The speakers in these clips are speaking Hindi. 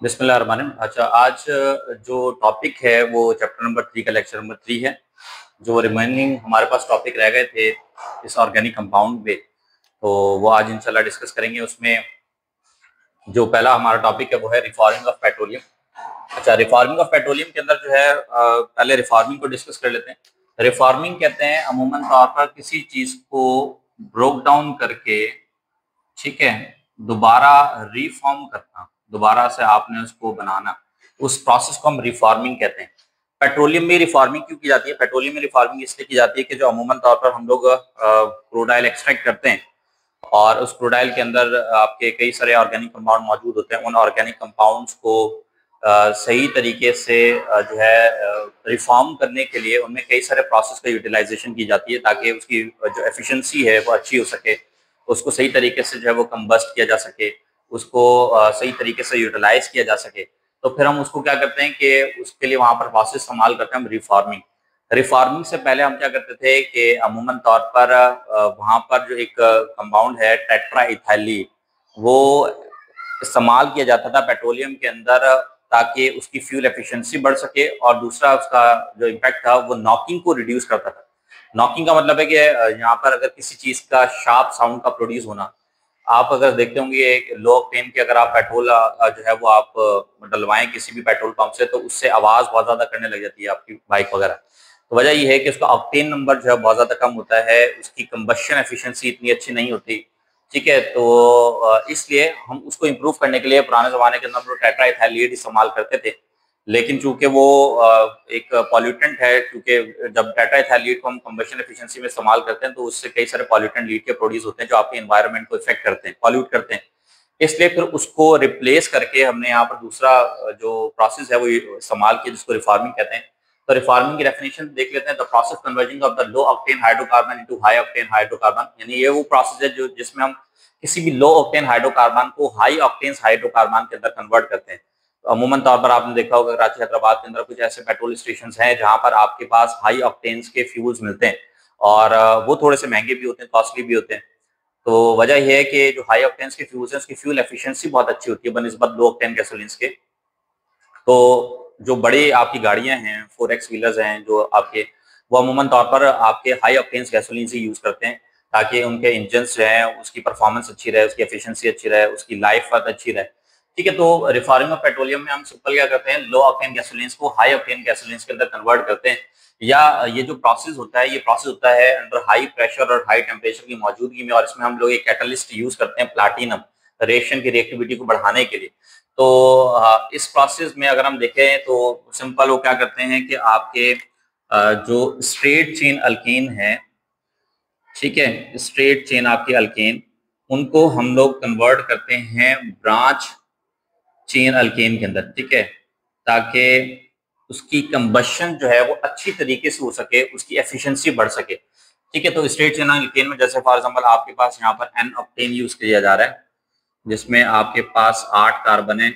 बिस्मिल्लाहिर्रहमानिर्रहीम। अच्छा, आज जो टॉपिक है वो चैप्टर नंबर 3 का लेक्चर नंबर 3 है। जो रिमेनिंग हमारे पास टॉपिक रह गए थे इस ऑर्गेनिक कंपाउंड पे, तो वो आज इंशाल्लाह डिस्कस करेंगे। उसमें जो पहला हमारा टॉपिक है वो है रिफॉर्मिंग ऑफ पेट्रोलियम। अच्छा, रिफॉर्मिंग ऑफ पेट्रोलियम के अंदर जो है पहले रिफॉर्मिंग को डिस्कस कर लेते हैं। रिफॉर्मिंग कहते हैं अमूमन तौर पर किसी चीज को ब्रोक डाउन करके, ठीक है, दोबारा रिफॉर्म करना, दोबारा से आपने उसको बनाना, उस प्रोसेस को हम रिफॉर्मिंग कहते हैं। पेट्रोलियम में रिफॉर्मिंग क्यों की जाती है? पेट्रोलियम में रिफॉर्मिंग इसलिए की जाती है कि जो अमूमन तौर पर हम लोग क्रूड ऑयल एक्सट्रैक्ट करते हैं और उस क्रूड ऑयल के अंदर आपके कई सारे ऑर्गेनिक कंपाउंड मौजूद होते हैं। उन ऑर्गेनिक कंपाउंड्स को सही तरीके से जो है रिफॉर्म करने के लिए उनमें कई सारे प्रोसेस का यूटिलाइजेशन की जाती है ताकि उसकी जो एफिशिएंसी है वो अच्छी हो सके, उसको सही तरीके से जो है वो कंबस्ट किया जा सके, उसको सही तरीके से यूटिलाइज किया जा सके। तो फिर हम उसको क्या करते हैं कि उसके लिए वहां पर प्रोसेस इस्तेमाल करते हैं हम रिफॉर्मिंग। रिफॉर्मिंग से पहले हम क्या करते थे कि अमूमन तौर पर वहां पर जो एक कंपाउंड है टेट्रा इथाइली, वो इस्तेमाल किया जाता था पेट्रोलियम के अंदर ताकि उसकी फ्यूल एफिशिएंसी बढ़ सके, और दूसरा उसका जो इम्पैक्ट था वो नॉकिंग को रिड्यूस करता था। नॉकिंग का मतलब है कि यहाँ पर अगर किसी चीज का शार्प साउंड का प्रोड्यूस होना, आप अगर देखते होंगे एक लो ऑक्टेन के अगर आप पेट्रोल जो है वो आप डलवाएं किसी भी पेट्रोल पंप से, तो उससे आवाज बहुत ज्यादा करने लग जाती है आपकी बाइक वगैरह। तो वजह ये है कि उसका ऑक्टेन नंबर जो है बहुत ज्यादा कम होता है, उसकी कंबशन एफिशिएंसी इतनी अच्छी नहीं होती। ठीक है, तो इसलिए हम उसको इम्प्रूव करने के लिए पुराने जमाने के अंदर टेट्रा इथाइलीन इस्तेमाल करते थे। लेकिन चूंकि वो एक पॉल्यूटेंट है, क्योंकि जब टेट्रा इथाइलीन को हम कंबशन एफिशिएंसी में इस्तेमाल करते हैं तो उससे कई सारे पॉल्यूटेंट लीड के प्रोड्यूस होते हैं जो आपके एनवायरनमेंट को इफेक्ट करते हैं, पॉल्यूट करते हैं। इसलिए फिर उसको रिप्लेस करके हमने यहाँ पर दूसरा जो प्रोसेस है वो इस्तेमाल किया जिसको रिफॉर्मिंग कहते हैं। तो रिफॉर्मिंग की डेफिनेशन देख लेते हैं। The process converging of the low octane hydrocarbon into high octane hydrocarbon, यानी ये वो प्रोसेस है जो जिसमें हम किसी भी लो ऑक्टेन हाइड्रोकार्बन को हाई ऑक्टेन हाइड्रोकार्बन के अंदर कन्वर्ट करते हैं। तो अमूमन तौर पर आपने देखा होगा कराची हैदराबाद के अंदर कुछ ऐसे पेट्रोल स्टेशन हैं जहां पर आपके पास हाई ऑक्टेन्स के फ्यूल्स मिलते हैं, और वो थोड़े से महंगे भी होते हैं, कॉस्टली भी होते हैं। तो वजह यह है कि जो हाई ऑक्टेन्स के फ्यूल्स हैं उसकी फ्यूल एफिशिएंसी बहुत अच्छी होती है बनिस्बत लो ऑक्टेन गैसोलीन्स के। तो जो बड़ी आपकी गाड़ियां हैं, 4X व्हीलर्स हैं जो आपके, वो अमूमन तौर पर आपके हाई ऑक्टेन्स गैसोलीन से यूज करते हैं ताकि उनके इंजन जो है उसकी परफॉर्मेंस अच्छी रहे, उसकी एफिशिएंसी अच्छी रहे, उसकी लाइफ अच्छी रहे। ठीक है, तो रिफॉर्मिंग ऑफ पेट्रोलियम में हम सिंपल क्या करते हैं, लो ऑक्टेन गैसोलीन्स को हाई ऑक्टेन गैसोलीन्स के अंदर कन्वर्ट करते हैं। या ये जो प्रोसेस होता है, ये प्रोसेस होता है अंडर हाई प्रेशर और हाई टेम्परेचर की मौजूदगी में, और इसमें हम लोग एक कैटलिस्ट यूज करते हैं प्लाटिनम, रिएक्शन की रिएक्टिविटी को बढ़ाने के लिए। तो इस प्रोसेस में अगर हम देखें तो सिंपल वो क्या करते हैं कि आपके जो स्ट्रेट चेन अल्केन है, ठीक है, स्ट्रेट चेन आपके अल्केन, उनको हम लोग कन्वर्ट करते हैं ब्रांच चेन अल्केन के अंदर, ठीक है, ताकि उसकी कंबशन जो है वो अच्छी तरीके से हो सके, उसकी एफिशिएंसी बढ़ सके। ठीक है, तो स्ट्रेट चेन अल्केन में जैसे फॉर एग्जांपल आपके पास यहाँ पर एन ऑक्टेन यूज किया जा रहा है जिसमें आपके पास 8 कार्बन है।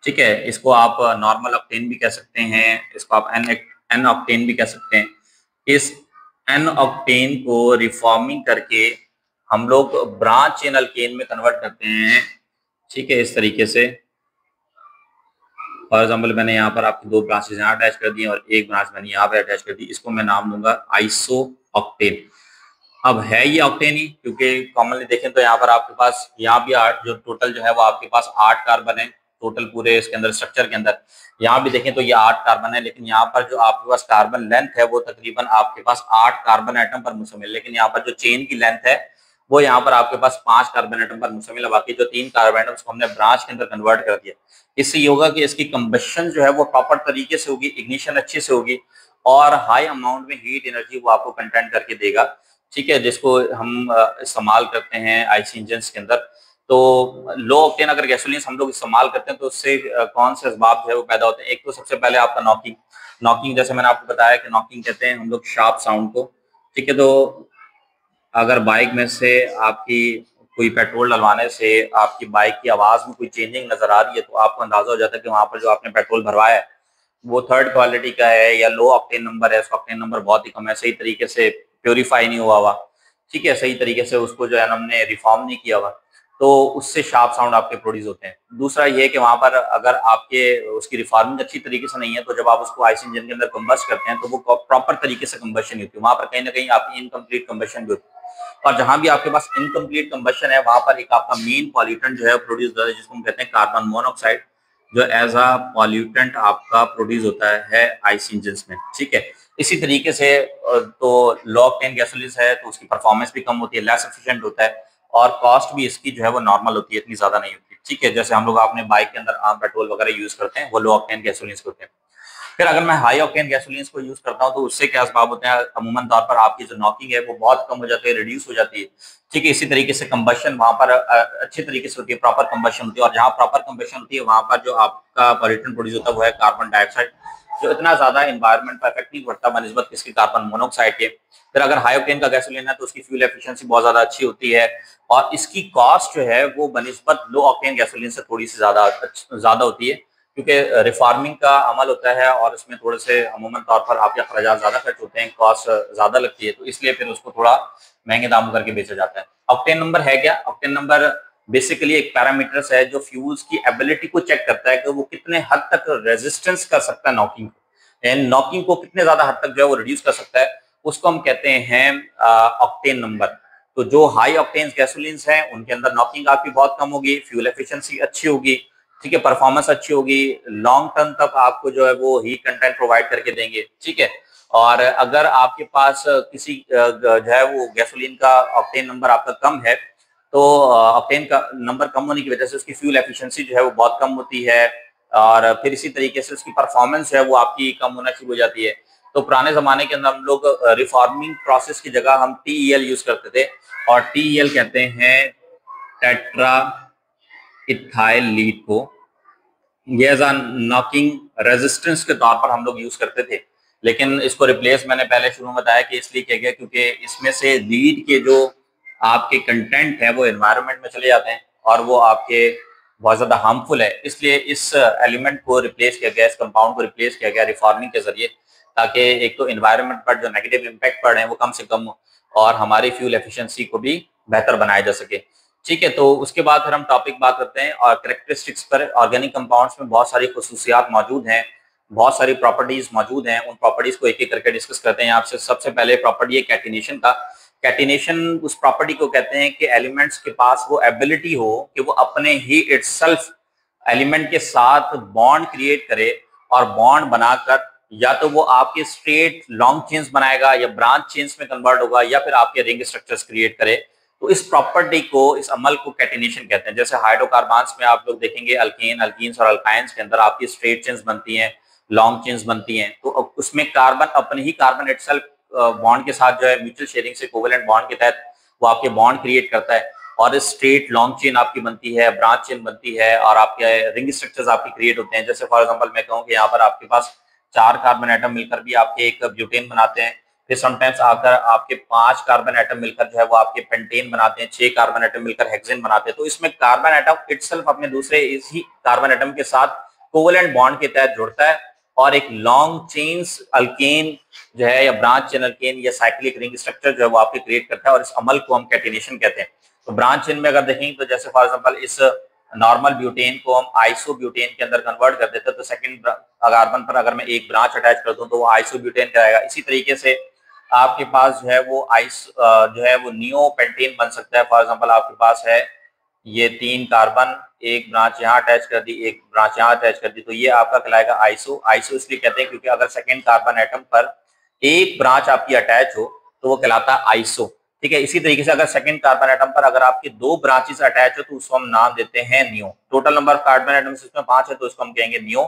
ठीक है, इसको आप नॉर्मल ऑक्टेन भी कह सकते हैं, इसको आप एन एन ऑक्टेन भी कह सकते हैं। इस एन ऑक्टेन को रिफॉर्मिंग करके हम लोग ब्रांच चेन अल्केन में कन्वर्ट करते हैं। ठीक है, इस तरीके से फॉर एग्जाम्पल मैंने यहाँ पर आपकी 2 ब्रांचेज यहाँ अटैच कर दी और एक ब्रांच मैंने यहाँ पर अटैच कर दी, इसको मैं नाम दूंगा आइसो ऑक्टेन। अब है ये ऑक्टेन ही, क्योंकि कॉमनली देखें तो यहाँ पर आपके पास यहाँ भी 8, जो टोटल जो है वो आपके पास 8 कार्बन है टोटल पूरे इसके अंदर स्ट्रक्चर के अंदर। यहाँ भी देखें तो ये 8 कार्बन है, लेकिन यहाँ पर जो आपके पास कार्बन लेंथ है वो तकरीबन आपके पास 8 कार्बन एटम पर मुश्तमिल, लेकिन यहाँ पर जो चेन की लेंथ है वो यहाँ पर आपके पास 5 कार्बन एटम पर मुश्तमिल है। बाकी जो 3 कार्बन एटम को हमने ब्रांच के अंदर कन्वर्ट कर दिया। इससे ये होगा कि इसकी कंबशन जो है वो प्रॉपर तरीके से होगी, इग्निशन अच्छे से होगी, और हाई अमाउंट में हीट एनर्जी वो आपको कंटेंट करके देगा। ठीक है, जिसको हम इस्तेमाल करते हैं आईसी इंजन के अंदर। तो लो ऑक्टेन अगर गैसोलीन हम लोग इस्तेमाल करते हैं तो उससे कौन से असबाब जो है वो पैदा होते हैं। एक तो सबसे पहले आपका नॉकिंग। नॉकिंग जैसे मैंने आपको बताया कि नॉकिंग कहते हैं हम लोग शार्प साउंड को। ठीक है, तो अगर बाइक में से आपकी कोई पेट्रोल डलवाने से आपकी बाइक की आवाज में कोई चेंजिंग नजर आ रही है तो आपको अंदाजा हो जाता है कि वहां पर जो आपने पेट्रोल भरवाया है वो थर्ड क्वालिटी का है या लो ऑक्टेन नंबर है, उसका ऑक्टेन नंबर बहुत ही कम है, सही तरीके से प्योरीफाई नहीं हुआ हुआ। ठीक है, सही तरीके से उसको जो है हमने रिफॉर्म नहीं किया हुआ। तो उससे शार्प साउंड आपके प्रोड्यूस होते हैं। दूसरा ये है कि वहां पर अगर आपके उसकी रिफॉर्मिंग अच्छी तरीके से नहीं है, तो जब आप उसको आईसी इंजन के अंदर कंबस्ट करते हैं तो वो प्रॉपर तरीके से कंबशन नहीं होती, वहां पर कहीं ना कहीं आपकी इनकम्प्लीट कंबशन भी होती है। और जहां भी आपके पास इनकम्प्लीट कंबशन है, वहां पर एक आपका मेन पॉल्यूटेंट जो है प्रोड्यूस होता है, जिसको हम कहते हैं कार्बन मोनोऑक्साइड, जो एज अ पॉल्यूटेंट आपका प्रोड्यूस होता है आईसी इंजन में। ठीक है, इसी तरीके से तो लो ऑक्टेन गैसोलीन है तो उसकी परफॉर्मेंस भी कम होती है, लेस एफिशिएंट होता है, और कॉस्ट भी इसकी जो है वो नॉर्मल होती है, इतनी ज्यादा नहीं होती। ठीक है, जैसे हम लोग अपने बाइक के अंदर आम पेट्रोल वगैरह यूज करते हैं, वो लो ऑक्टेन गैसोलीन होते हैं। फिर अगर मैं हाई ऑक्टेन गैसोलीन को यूज करता हूं तो उससे क्या असबाब होते हैं, अमूमन तौर पर आपकी जो नॉकिंग है वो बहुत कम हो जाती है, रिड्यूस हो जाती है। ठीक है, इसी तरीके से कंबशन वहां पर अच्छे तरीके से होती है, प्रॉपर कंबशन होती है, और जहां प्रॉपर कंबशन होती है वहां पर जो आपका पॉल्यूटेंट प्रोड्यूस होता है वो है कार्बन डाइऑक्साइड, जो इतना ज्यादा एनवायरमेंट पर इफेक्ट नहीं पड़ता बनिस्बत किसके, कार्बन मोनोऑक्साइड के। फिर अगर हाई ऑक्टेन का गैसोलीन है तो उसकी फ्यूल एफिशिएंसी बहुत ज्यादा अच्छी होती है, और इसकी कॉस्ट जो है वो बनिस्बत लो ऑक्टेन गैसोलीन से थोड़ी सी ज्यादा होती है, क्योंकि रिफार्मिंग का अमल होता है और इसमें थोड़े से अमूमन तौर पर आपके अखराजात ज्यादा खर्च होते हैं, कॉस्ट ज्यादा लगती है, तो इसलिए फिर उसको थोड़ा महंगे दामों करके बेचा जाता है। ऑक्टेन नंबर है क्या? ऑक्टेन नंबर बेसिकली एक पैरामीटर्स है जो फ्यूल्स की एबिलिटी को चेक करता है कि वो कितने हद तक रेजिस्टेंस कर सकता है नॉकिंग को, एंड नॉकिंग को कितने ज्यादा हद तक जो है वो रिड्यूस कर सकता है, उसको हम कहते हैं ऑक्टेन नंबर। तो जो हाई ऑक्टेन गैसोलीन हैं उनके अंदर नॉकिंग आपकी बहुत कम होगी, फ्यूल एफिशिएंसी अच्छी होगी, ठीक है, परफॉर्मेंस अच्छी होगी, लॉन्ग टर्म तक आपको जो है वो हीट कंटेंट प्रोवाइड करके देंगे। ठीक है, और अगर आपके पास किसी जो है वो गैसोलीन का ऑक्टेन नंबर आपका कम है, तो ऑक्टेन का नंबर कम होने की वजह से उसकी फ्यूल एफिशिएंसी जो है वो बहुत कम होती है, और फिर इसी तरीके से उसकी परफॉर्मेंस है वो आपकी कम होना शुरू हो जाती है। तो पुराने जमाने के अंदर हम लोग रिफॉर्मिंग प्रोसेस की जगह हम टीईएल यूज करते थे, और टीईएल कहते हैं टेट्रा इथाइल लीड को, ये एज नॉकिंग रेजिस्टेंस के तौर पर हम लोग यूज करते थे। लेकिन इसको रिप्लेस मैंने पहले शुरू में बताया कि इसलिए किया गया क्योंकि इसमें से लीड के जो आपके कंटेंट है वो एनवायरनमेंट में चले जाते हैं और वो आपके बहुत ज्यादा हार्मफुल है, इसलिए इस एलिमेंट को रिप्लेस किया गया, इस कंपाउंड को रिप्लेस किया गया रिफॉर्मिंग के जरिए, ताकि एक तो एनवायरनमेंट पर जो नेगेटिव इम्पैक्ट पड़ रहे हैं वो कम से कम हो, और हमारी फ्यूल एफिशिएंसी को भी बेहतर बनाया जा सके। ठीक है, तो उसके बाद फिर हम टॉपिक बात करते हैं और कैरेक्टरिस्टिक्स पर। ऑर्गेनिक कंपाउंड्स में बहुत सारी खसूसियात मौजूद हैं, बहुत सारी प्रॉपर्टीज मौजूद हैं, उन प्रॉपर्टीज को एक एक करके डिस्कस करते हैं आपसे। सबसे पहले प्रॉपर्टी है कैटिनेशन का। कैटिनेशन उस प्रॉपर्टी को कहते हैं कि एलिमेंट्स के पास वो एबिलिटी हो कि वो अपने ही इटसेल्फ एलिमेंट के साथ बॉन्ड क्रिएट करे, और बॉन्ड बनाकर या तो वो आपके स्ट्रेट लॉन्ग चेन्स बनाएगा या ब्रांच चेन्स में कन्वर्ट होगा, या फिर आपके रिंग स्ट्रक्चर्स क्रिएट करे। तो इस प्रॉपर्टी को, इस अमल को कैटिनेशन कहते हैं। जैसे हाइड्रोकार्बन्स में आप लोग देखेंगे अल्केन, अल्कीन्स और अल्काइंस के अंदर आपकी स्ट्रेट चेन्स बनती हैं, लॉन्ग चेन्स बनती हैं, तो उसमें कार्बन अपने ही कार्बन इटसेल्फ बॉन्ड के साथ जो है म्यूचुअल शेयरिंग से कोवेलेंट बॉन्ड के तहत वो आपके बॉन्ड क्रिएट करता है, और स्ट्रेट लॉन्ग चेन आपकी बनती है, ब्रांच चेन बनती है, और आपके रिंग स्ट्रक्चर्स आपकी क्रिएट होते हैं। जैसे फॉर एग्जांपल मैं कहूँ कि यहाँ पर आपके पास 4 कार्बन एटम मिलकर भी आपके एक ब्यूटेन बनाते हैं, फिर समटाइम्स आकर आपके 5 कार्बन एटम मिलकर जो है वो आपके पेंटेन बनाते हैं, 6 कार्बन एटम मिलकर हेक्सेन बनाते हैं। तो इसमें कार्बन एटम इटसेल्फ अपने दूसरे इसी कार्बन एटम के साथ कोवेलेंट बॉन्ड के तहत जुड़ता है, और एक लॉन्ग चेन्स अल्केन जो है या ब्रांच चेन अल्केन या साइक्लिक रिंग स्ट्रक्चर जो है वो आपके क्रिएट करता है, और इस अमल को हम कैटिनेशन कहते हैं। तो ब्रांच चेन में अगर देखें तो जैसे फॉर एग्जांपल इस नॉर्मल ब्यूटेन को हम आइसो ब्यूटेन के अंदर कन्वर्ट कर देते हैं, तो सेकंड कार्बन पर अगर मैं एक ब्रांच अटैच कर दूं तो वो आइसो ब्यूटेन कराएगा। इसी तरीके से आपके पास जो है वो जो है वो नियो पेंटेन बन सकता है। फॉर एग्जांपल आपके पास है ये 3 कार्बन, एक ब्रांच यहाँ अटैच कर दी, एक ब्रांच यहाँ अटैच कर दी, तो ये आपका कहलाएगा आइसो। आइसो इसलिए कहते हैं क्योंकि अगर सेकंड कार्बन एटम पर एक ब्रांच आपकी अटैच हो तो वो कहलाता है आइसो। ठीक है, इसी तरीके से अगर सेकंड कार्बन एटम पर अगर आपके 2 ब्रांचेस अटैच हो तो उसको हम नाम देते हैं neo. Total number of carbon atoms इसमें 5 है तो उसको हम कहेंगे नियो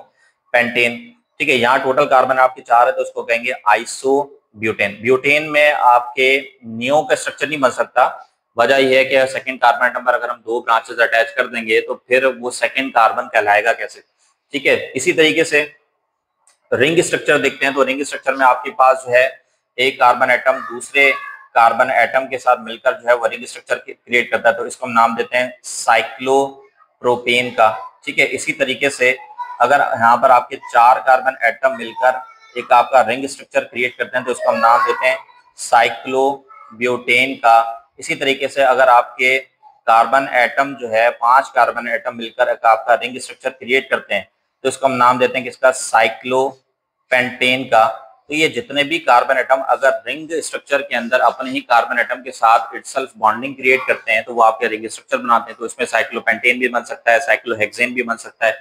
पेंटेन। ठीक है, यहाँ टोटल कार्बन आपके 4 है तो उसको कहेंगे आइसो ब्यूटेन। ब्यूटेन में आपके नियो का स्ट्रक्चर नहीं बन सकता, वजह यह है कि सेकंड कार्बन एटम पर अगर हम 2 ब्रांचेस अटैच कर देंगे तो फिर वो सेकंड कार्बन कहलाएगा कैसे। ठीक है, इसी तरीके से रिंग स्ट्रक्चर देखते हैं, तो रिंग स्ट्रक्चर में आपके पास जो है एक कार्बन एटम दूसरे कार्बन एटम के साथ मिलकर जो है वो रिंग स्ट्रक्चर क्रिएट करता है, तो इसको हम नाम देते हैं साइक्लोप्रोपेन का। ठीक है, इसी तरीके से अगर यहाँ पर आपके 4 कार्बन एटम मिलकर एक आपका रिंग स्ट्रक्चर क्रिएट करते हैं तो इसको हम नाम देते हैं साइक्लोब्यूटेन का। इसी तरीके से अगर आपके कार्बन एटम जो है 5 कार्बन एटम मिलकर एक आपका रिंग स्ट्रक्चर क्रिएट करते हैं, तो इसको हम नाम देते हैं किसका, साइक्लोपेंटेन का। तो ये जितने भी कार्बन एटम अगर रिंग स्ट्रक्चर के अंदर अपने ही कार्बन एटम के साथ इटसेल्फ बॉन्डिंग क्रिएट करते हैं तो वो आपके रिंग स्ट्रक्चर बनाते हैं। तो इसमें साइक्लोपेंटेन भी बन सकता है, साइक्लोहेक्सेन भी बन सकता है।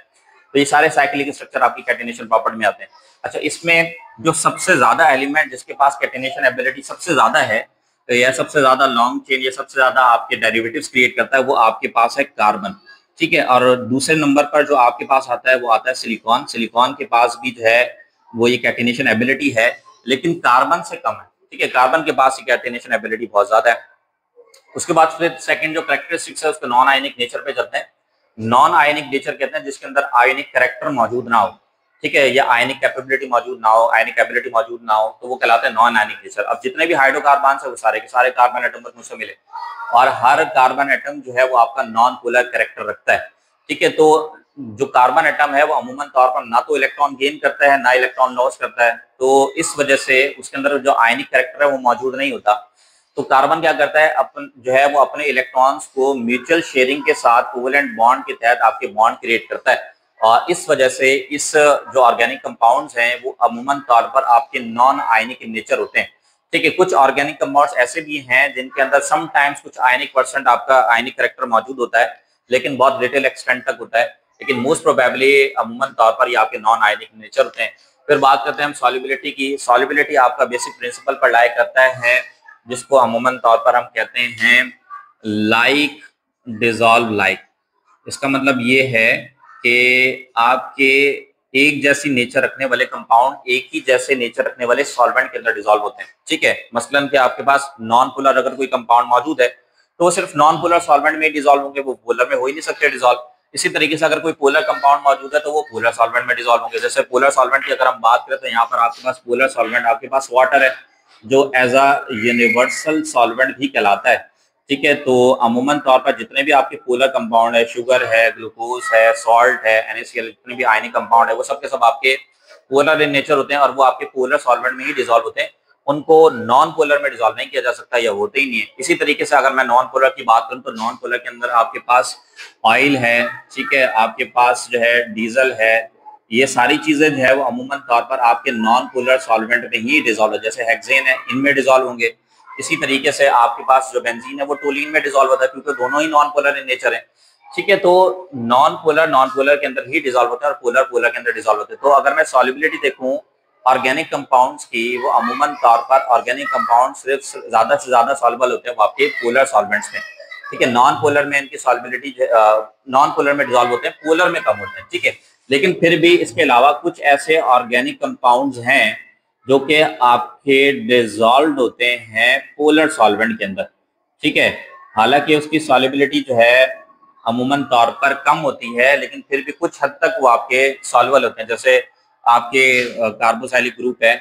तो ये सारे साइक्लिक स्ट्रक्चर आपकी कैटेनेशन प्रॉपर्टी में आते हैं। अच्छा, इसमें जो सबसे ज्यादा एलिमेंट जिसके पास कैटेनेशन एबिलिटी सबसे ज्यादा है, तो यह सबसे ज्यादा लॉन्ग चेन, ये सबसे ज्यादा आपके डेरिवेटिव्स क्रिएट करता है, वो आपके पास है कार्बन। ठीक है, और दूसरे नंबर पर जो आपके पास आता है वो आता है सिलिकॉन। सिलिकॉन के पास भी जो है वो ये कैटेनेशन एबिलिटी है, लेकिन कार्बन से कम है। ठीक है, कार्बन के पास कैटेनेशन एबिलिटी बहुत ज्यादा है। उसके बाद फिर सेकंड जो कैरेक्टरिस्टिक्स है उसके नॉन आयनिक नेचर पे चलते हैं। नॉन आयनिक नेचर कहते हैं जिसके अंदर आयनिक कैरेक्टर मौजूद ना हो, ठीक है, या आयनिक कैपेबिलिटी मौजूद ना हो, आयनिक एबिलिटी मौजूद ना हो, तो वो कहलाते हैं नॉन आयनिक नेचर। अब जितने भी हाइड्रोकार्बन है वो सारे के सारे कार्बन एटम पर मुझसे मिले, और हर कार्बन एटम जो है वो आपका नॉन पोलर कैरेक्टर रखता है। ठीक है, तो जो कार्बन एटम है वो अमूमन तौर पर ना तो इलेक्ट्रॉन गेन करता है ना इलेक्ट्रॉन लॉस करता है, तो इस वजह से उसके अंदर जो आयनिक कैरेक्टर है वो मौजूद नहीं होता। तो कार्बन क्या करता है, अपन जो है वो अपने इलेक्ट्रॉन्स को म्यूचुअल शेयरिंग के साथ कोवेलेंट बॉन्ड के तहत आपके बॉन्ड क्रिएट करता है, और इस वजह से इस जो ऑर्गेनिक कंपाउंड्स हैं वो अमूमन तौर पर आपके नॉन आयनिक इन नेचर होते हैं। ठीक है, कुछ ऑर्गेनिक कंपाउंड्स ऐसे भी हैं जिनके अंदर समटाइम्स कुछ आयनिक परसेंट आपका आयनिक कैरेक्टर मौजूद होता है, लेकिन बहुत लिटिल एक्सटेंट तक होता है, लेकिन मोस्ट प्रोबेबली अमूमन तौर पर ये आपके नॉन आयनिक नेचर होते हैं। फिर बात करते हैं हम सॉल्युबिलिटी की। सॉल्युबिलिटी आपका बेसिक प्रिंसिपल पर लाई करता है, जिसको अमूमन तौर पर हम कहते हैं लाइक डिसॉल्व लाइक। इसका मतलब ये है कि आपके एक जैसी नेचर रखने वाले कंपाउंड एक ही जैसे नेचर रखने वाले सॉल्वेंट के अंदर डिसॉल्व होते हैं। ठीक है, मसलन कि आपके पास नॉन पोलर अगर कोई कंपाउंड मौजूद है तो वो सिर्फ नॉन पोलर सॉल्वेंट में डिसॉल्व होंगे, वो पोलर में हो ही नहीं सकते डिसॉल्व। इसी तरीके से अगर कोई पोलर कंपाउंड मौजूद है तो वो पोलर सॉल्वेंट में डिसॉल्व होंगे। जैसे पोलर सॉल्वेंट की अगर हम बात करें तो यहाँ पर आपके पास पोलर सॉल्वेंट, आपके पास वाटर है जो एज अ यूनिवर्सल सॉल्वेंट भी कहलाता है। ठीक है, तो अमूमन तौर पर जितने भी आपके पोलर कंपाउंड है, शुगर है, ग्लूकोज है, सॉल्ट है, NaCl, जितने भी आयनिक कंपाउंड है वो सब के सब आपके पोलर इन नेचर होते हैं, और वो आपके पोलर सॉल्वेंट में ही डिसॉल्व होते हैं। उनको नॉन पोलर में डिसॉल्व नहीं किया जा सकता, या होते ही नहीं है। इसी तरीके से अगर मैं नॉन पोलर की बात करूं तो नॉन पोलर के अंदर आपके पास ऑयल है, ठीक है, आपके पास जो है डीजल है, ये सारी चीजें जो है वो अमूमन तौर पर आपके नॉन पोलर सॉल्वेंट में ही डिसॉल्व है। जैसे हेक्सेन है, इनमें डिसॉल्व होंगे। इसी तरीके से आपके पास जो बेंजीन है वो टोलीन में डिसॉल्व होता है, क्योंकि दोनों ही नॉन पोलर इन नेचर है। ठीक है, तो नॉन पोलर के अंदर ही डिसॉल्व होते हैं और पोलर पोलर के अंदर डिसॉल्व होते हैं। तो अगर मैं सॉल्युबिलिटी देखूं ऑर्गेनिक कंपाउंड्स की, वो अमूमन तौर पर ऑर्गेनिक कंपाउंड सिर्फ ज्यादा से ज्यादा सॉल्युबल होते हैं वो आपके पोलर सॉल्वेंट्स में। ठीक है, नॉन पोलर में इनकी सॉल्युबिलिटी नॉन पोलर में डिसॉल्व होते हैं, पोलर में कम होते हैं। ठीक है, लेकिन फिर भी इसके अलावा कुछ ऐसे ऑर्गेनिक कंपाउंड्स हैं जो कि आपके डिसॉल्व होते हैं पोलर सॉल्वेंट के अंदर। ठीक है, हालांकि उसकी सॉल्युबिलिटी जो है अमूमन तौर पर कम होती है, लेकिन फिर भी कुछ हद तक वो आपके सॉल्युबल होते हैं। जैसे आपके कार्बोक्सिलिक ग्रुप है,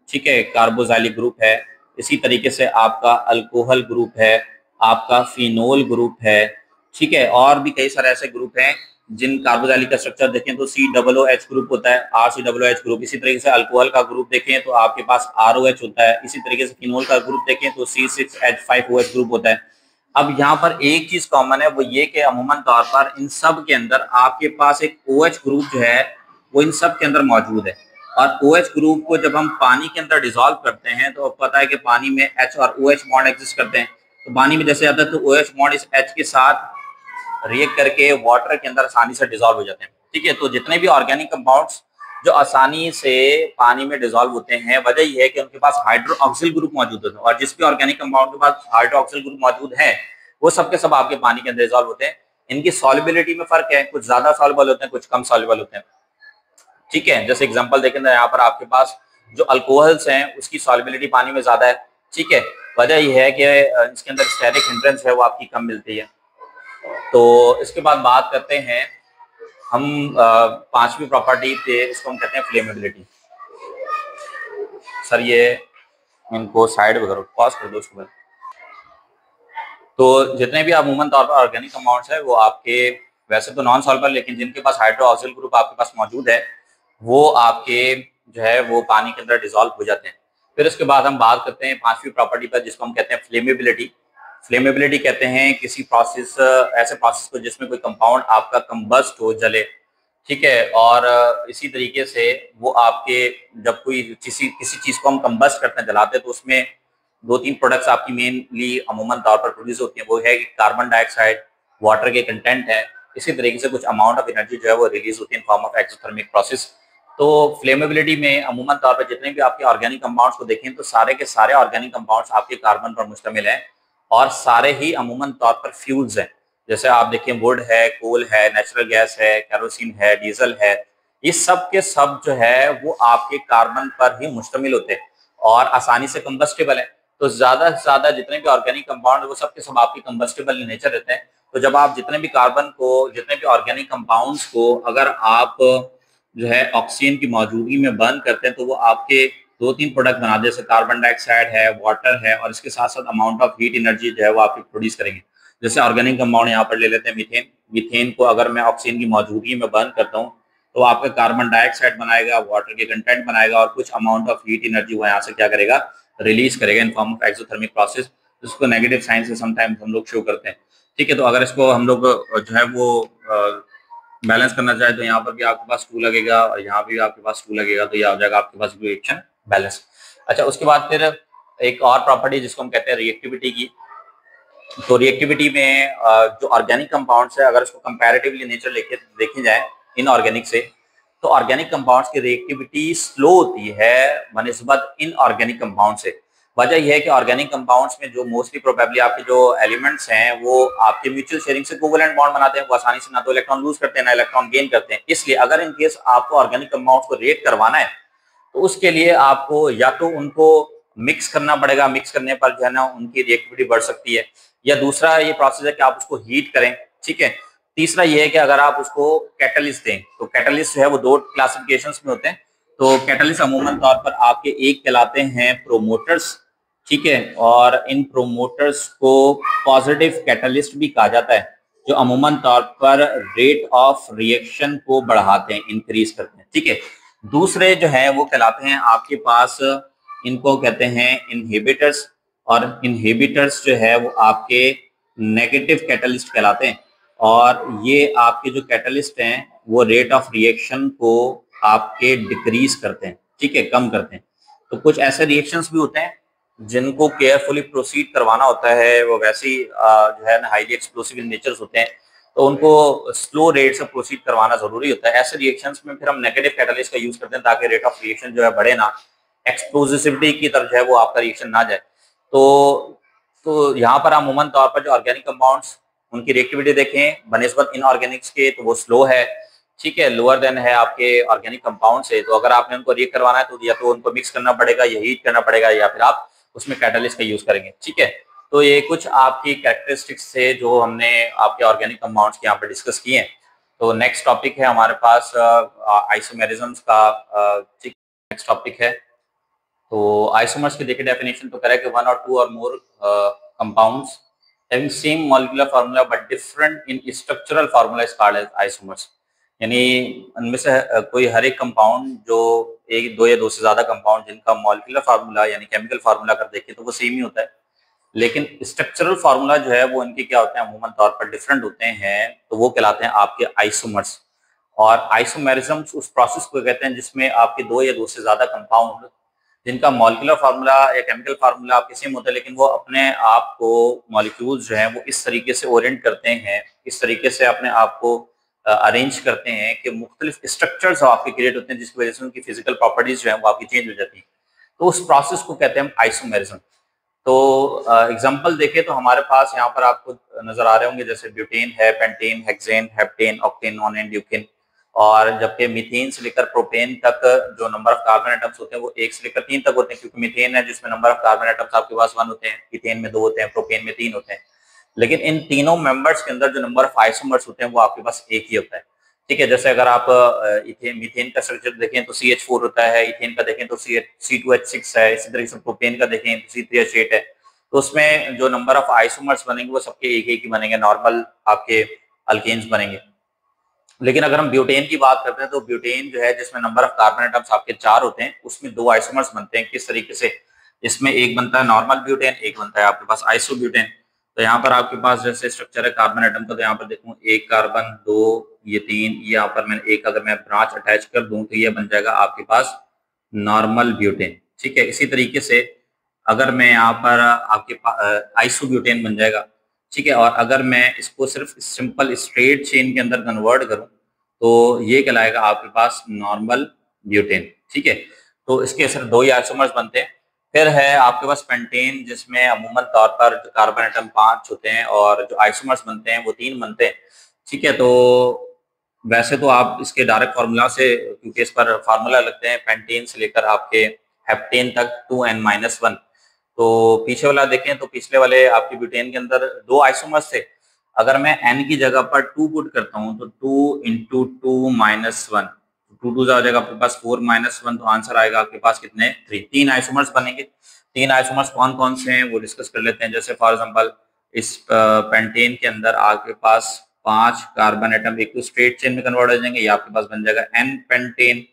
ठीक है, कार्बोक्सिलिक ग्रुप है। इसी तरीके से आपका अल्कोहल ग्रुप है, आपका फिनोल ग्रुप है। ठीक है, और भी कई सारे ऐसे ग्रुप हैं जिन कार्बोक्सिलिक का स्ट्रक्चर देखें तो COOH ग्रुप होता है, RCOOH ग्रुप। इसी तरीके से अल्कोहल का ग्रुप देखें तो आपके पास ROH होता है। इसी तरीके से फिनोल का ग्रुप देखें तो C6H5OH ग्रुप होता है। अब यहाँ पर एक चीज कॉमन है, वो ये कि अमूमन तौर पर इन सब के अंदर आपके पास एक OH ग्रुप जो है वो इन सब के अंदर मौजूद है। और OH ग्रुप को जब हम पानी के अंदर डिसॉल्व करते हैं तो पता है कि पानी में H और OH बॉन्ड एग्जिस्ट करते हैं। तो पानी में जैसे आता है तो OH बॉन्ड इस H के साथ रिएक्ट करके वाटर के अंदर आसानी से डिसॉल्व हो जाते हैं। ठीक है, तो जितने भी ऑर्गेनिक कंपाउंड्स जो आसानी से पानी में डिसॉल्व होते हैं, वजह यह है कि उनके पास हाइड्रोक्सिल ग्रुप मौजूद होते हैं, और जिस भी ऑर्गेनिक कंपाउंड के पास हाइड्रोक्सिल ग्रुप मौजूद है वो सबके सब आपके पानी के अंदर डिसॉल्व होते हैं। इनकी सॉल्युबिलिटी में फर्क है, कुछ ज्यादा सॉल्युबल होते हैं, कुछ कम सॉल्युबल होते हैं। ठीक है, जैसे एग्जांपल देखें तो यहाँ पर आपके पास जो अल्कोहल्स हैं उसकी सॉल्युबिलिटी पानी में ज्यादा है। ठीक है, वजह यह है कि इसके अंदर स्टेरिक हिंड्रेंस है वो आपकी कम मिलती है। तो इसके बाद बात करते हैं हम पांचवी प्रॉपर्टी पे, इसको हम कहते हैं फ्लेमेबिलिटी। सर ये इनको साइड में करो, पॉज कर दो उसको। तो जितने भी अमूमन तौर पर ऑर्गेनिक कंपाउंड्स है वो आपके वैसे तो नॉन सॉल्युबल, लेकिन जिनके पास हाइड्रोक्सिल ग्रुप आपके पास मौजूद है वो आपके जो है वो पानी के अंदर डिसॉल्व हो जाते हैं। फिर उसके बाद हम बात करते हैं पांचवी प्रॉपर्टी पर, जिसको हम कहते हैं फ्लेमेबिलिटी। फ्लेमेबिलिटी कहते हैं किसी प्रोसेस, ऐसे प्रोसेस को जिसमें कोई कंपाउंड आपका कंबस्ट हो, जले, ठीक है। और इसी तरीके से वो आपके, जब कोई किसी किसी चीज को हम कंबस्ट करते हैं, जलाते हैं, तो उसमें दो तीन प्रोडक्ट्स आपकी मेनली अमूमन तौर पर प्रोड्यूस होती हैं। वो है कि कार्बन डाइऑक्साइड, वाटर के कंटेंट है, इसी तरीके से कुछ अमाउंट ऑफ एनर्जी जो है वो रिलीज होती है in form of exothermic process. तो फ्लेमेबिलिटी में अमूमन तौर पर जितने भी आपके ऑर्गेनिक कंपाउंड्स को देखें तो सारे के सारे ऑर्गेनिक कंपाउंड्स आपके कार्बन पर मुश्तमिल हैं और सारे ही अमूमन तौर पर फ्यूल्स हैं। जैसे आप देखें वुड है, कोल है, नेचुरल गैस है, केरोसिन है, डीजल है, ये सब के सब जो है वो आपके कार्बन पर ही मुश्तमिल होते हैं और आसानी से कंबस्टेबल है। तो ज्यादा से ज्यादा जितने भी ऑर्गेनिक कंपाउंड है वो सब के सब आपके कंबस्टेबल इन नेचर रहते हैं। तो जब आप जितने भी कार्बन को, जितने भी ऑर्गेनिक कंपाउंड्स को अगर आप जो है ऑक्सीजन की मौजूदगी में बर्न करते हैं तो वो आपके दो तीन प्रोडक्ट बना दे, जैसे कार्बन डाइऑक्साइड है, वाटर है, और इसके साथ साथ अमाउंट ऑफ हीट एनर्जी जो है वो आपकी प्रोड्यूस करेंगे। जैसे ऑर्गेनिक कंपाउंड यहाँ पर ले लेते हैं मीथेन। मीथेन को अगर मैं ऑक्सीजन की मौजूदगी में बर्न करता हूँ तो आपका कार्बन डाइऑक्साइड बनाएगा, वाटर के कंटेंट बनाएगा और कुछ अमाउंट ऑफ हीट एनर्जी वो यहाँ से क्या करेगा, रिलीज करेगा in form of exothermic process, जिसको नेगेटिव साइन से समटाइम्स हम लोग शो करते हैं। ठीक है, तो अगर इसको हम लोग जो है वो बैलेंस करना चाहे तो यहाँ पर भी आपके पास 2 लगेगा और यहाँ भी आपके पास 2 लगेगा, तो ये आ जाएगा आपके पास रिएक्शन बैलेंस। अच्छा, उसके बाद फिर एक और प्रॉपर्टी जिसको हम कहते हैं रिएक्टिविटी की। तो रिएक्टिविटी में जो ऑर्गेनिक कंपाउंड्स है, अगर इसको कंपैरेटिवली नेचर लेके देखी जाए इनऑर्गेनिक से, तो ऑर्गेनिक कंपाउंड्स की रिएक्टिविटी स्लो होती है बनिस्बत इनऑर्गेनिक कंपाउंड से। वजह यह है कि ऑर्गेनिक कंपाउंड्स में जो मोस्टली प्रोबेबली आपके जो एलिमेंट्स हैं वो आपके म्यूचुअल शेयरिंग से कोवैलेंट बॉन्ड बनाते हैं, वो आसानी से ना तो इलेक्ट्रॉन लूज करते हैं ना इलेक्ट्रॉन गेन करते हैं। इसलिए अगर इन केस आपको ऑर्गेनिक कंपाउंड्स को रिएक्ट करवाना है तो उसके लिए आपको या तो उनको मिक्स करना पड़ेगा, मिक्स करने पर जो है ना उनकी रिएक्टिविटी बढ़ सकती है, या दूसरा ये प्रोसेस है कि आप उसको हीट करें। ठीक है, तीसरा ये है कि अगर आप उसको कैटलिस्ट दें, तो कैटलिस्ट जो है वो 2 क्लासिफिकेशंस में होते हैं। तो कैटलिस्ट अमूमन तौर पर आपके एक कहलाते हैं प्रोमोटर्स, ठीक है, और इन प्रोमोटर्स को पॉजिटिव कैटलिस्ट भी कहा जाता है, जो अमूमन तौर पर रेट ऑफ रिएक्शन को बढ़ाते हैं, इंक्रीज करते हैं। ठीक है, दूसरे जो है वो कहलाते हैं आपके पास, इनको कहते हैं इनहिबिटर्स, और इनहिबिटर्स जो है वो आपके नेगेटिव कैटलिस्ट कहलाते हैं, और ये आपके जो कैटलिस्ट हैं वो रेट ऑफ रिएक्शन को आपके डिक्रीज करते हैं, ठीक है, कम करते हैं। तो कुछ ऐसे रिएक्शंस भी होते हैं जिनको केयरफुली प्रोसीड करवाना होता है, वो वैसे ही जो है ना हाईली एक्सप्लोसिव इन नेचर्स होते हैं, तो उनको स्लो रेट से प्रोसीड करवाना जरूरी होता है। ऐसे रिएक्शंस में फिर हम नेगेटिव कैटलिस्ट का यूज करते हैं ताकि रेट ऑफ रिएक्शन जो है बढ़े ना, एक्सप्लोसिविटी की तरफ जो है वो आपका रिएक्शन ना जाए। तो यहाँ पर अमूमन तौर पर जो ऑर्गेनिक कंपाउंड्स उनकी रिएक्टिविटी देखें बनिस्बत इनऑर्गेनिक्स के, तो वो स्लो है, ठीक है, लोअर देन है आपके ऑर्गेनिक कंपाउंड से। तो अगर आपने उनको रिएक्ट करवाना है तो या तो उनको मिक्स करना पड़ेगा या हीट करना पड़ेगा, या फिर आप उसमें कैटलिस्ट का यूज करेंगे। ठीक है, तो ये कुछ आपकी कैरेक्टरिस्टिक्स थे जो हमने आपके ऑर्गेनिक कंपाउंड्स के यहाँ पर डिस्कस किए हैं। तो नेक्स्ट टॉपिक है हमारे पास आइसोमेरिज्म्स का। नेक्स्ट टॉपिक है, तो आइसोमर्स की देखिए डेफिनेशन तो करें कि 1 or 2 or more compounds having same molecular formula but different in structural formula is called as isomers। यानी उनमें से कोई हर एक कंपाउंड जो एक, 2 या 2 से ज्यादा कंपाउंड जिनका मॉलिक्यूलर फार्मूला यानी केमिकल फार्मूला अगर देखें तो वो सेम ही होता है, लेकिन स्ट्रक्चरल फार्मूला जो है वो इनके क्या होते हैं, अमूमन तौर पर डिफरेंट होते हैं, तो वो कहलाते हैं आपके आइसोमर्स। और आइसोमेरिज्म्स उस प्रोसेस को कहते हैं जिसमें आपके 2 या 2 से ज्यादा कंपाउंड जिनका मॉलिक्यूलर फार्मूला या केमिकल फार्मूला आपके सेम होता है, लेकिन वो अपने आप को मॉलिक्यूल्स जो हैं वो इस तरीके से ओरिएंट करते हैं, इस तरीके से अपने आप को अरेंज करते हैं कि मुख्तलिफ स्ट्रक्चर्स आपके क्रिएट होते हैं, जिसकी वजह से उनकी फिजिकल प्रॉपर्टीज जो है वो आपकी चेंज हो जाती है। तो उस प्रोसेस को कहते हैं आइसोमेरिज्म। तो एग्जांपल देखें तो हमारे पास यहाँ पर आपको नजर आ रहे होंगे, जैसे ब्यूटेन है, pentane, hexane, heptane, octane, नोनेन, Duquesne, और जबकि मीथेन से लेकर प्रोपेन तक जो नंबर ऑफ कार्बन एटम्स होते हैं वो 1 से लेकर 3 तक होते हैं, क्योंकि मीथेन है जिसमें नंबर ऑफ कार्बन एटम्स आपके पास 1 होते हैं, इथेन में 2 होते हैं, प्रोपेन में 3 होते हैं। लेकिन इन तीनों मेंबर्स के अंदर जो नंबर ऑफ आइसोमर्स होते हैं वो आपके पास एक ही होता है। ठीक है, जैसे अगर आप मीथेन का स्ट्रक्चर देखें तो CH4 होता है, इथेन का देखें तो C2H6 है, इसी तरीके से प्रोपेन का देखें तो C3H8 है। तो उसमें जो नंबर ऑफ आइसोमर्स बनेंगे वो सबके एक ही बनेंगे, नॉर्मल आपके अल्केन्स बनेंगे। लेकिन अगर हम ब्यूटेन की बात करते हैं तो ब्यूटेन जो है जिसमें नंबर ऑफ कार्बन एटम्स आपके 4 होते हैं, उसमें 2 आइसोमर्स बनते हैं। किस तरीके से, इसमें एक बनता है नॉर्मल ब्यूटेन, एक बनता है आपके पास आइसोब्यूटेन। तो यहाँ पर आपके पास जैसे स्ट्रक्चर है कार्बन एटम का, तो यहाँ पर देखूँ एक कार्बन, दो, ये तीन, ये यहाँ पर मैंने एक अगर मैं ब्रांच अटैच कर दूं तो ये बन जाएगा आपके पास नॉर्मल ब्यूटेन। ठीक है, इसी तरीके से अगर मैं यहाँ पर आपके पास आइसोब्यूटेन बन जाएगा। ठीक है, और अगर मैं इसको सिर्फ सिंपल स्ट्रेट चेन के अंदर कन्वर्ट करूं तो ये कहलाएगा आपके पास नॉर्मल ब्यूटेन। ठीक है, तो इसके सिर्फ दो ही आइसोमर्स बनते हैं। फिर है आपके पास पेंटेन, जिसमें अमूमन तौर पर जो कार्बन एटम 5 होते हैं और जो आइसोमर्स बनते हैं वो 3 बनते हैं। ठीक है, तो वैसे तो आप इसके डायरेक्ट फार्मूला से, क्योंकि इस पर फार्मूला लगते हैं पेंटेन से लेकर आपके हेप्टेन तक 2n-1। तो पीछे वाला देखें तो पिछले वाले आपके ब्यूटेन के अंदर 2 आइसोमर्स थे। अगर मैं n की जगह पर 2 पुट करता हूं तो 2 इंटू 2-1, 2 हो जाएगा आपके पास 4-1, तो आंसर आएगा आपके पास कितने, 3। 3 आइसोमर्स बनेंगे। 3 आइसोमर्स कौन कौन से हैं वो डिस्कस कर लेते हैं। जैसे फॉर एग्जांपल इस पेंटेन के अंदर आपके पास 5 कार्बन एटम एक तो स्ट्रेट चेन में कन्वर्ट हो जाएंगे, ये आपके पास बन जाएगा n पेंटेन।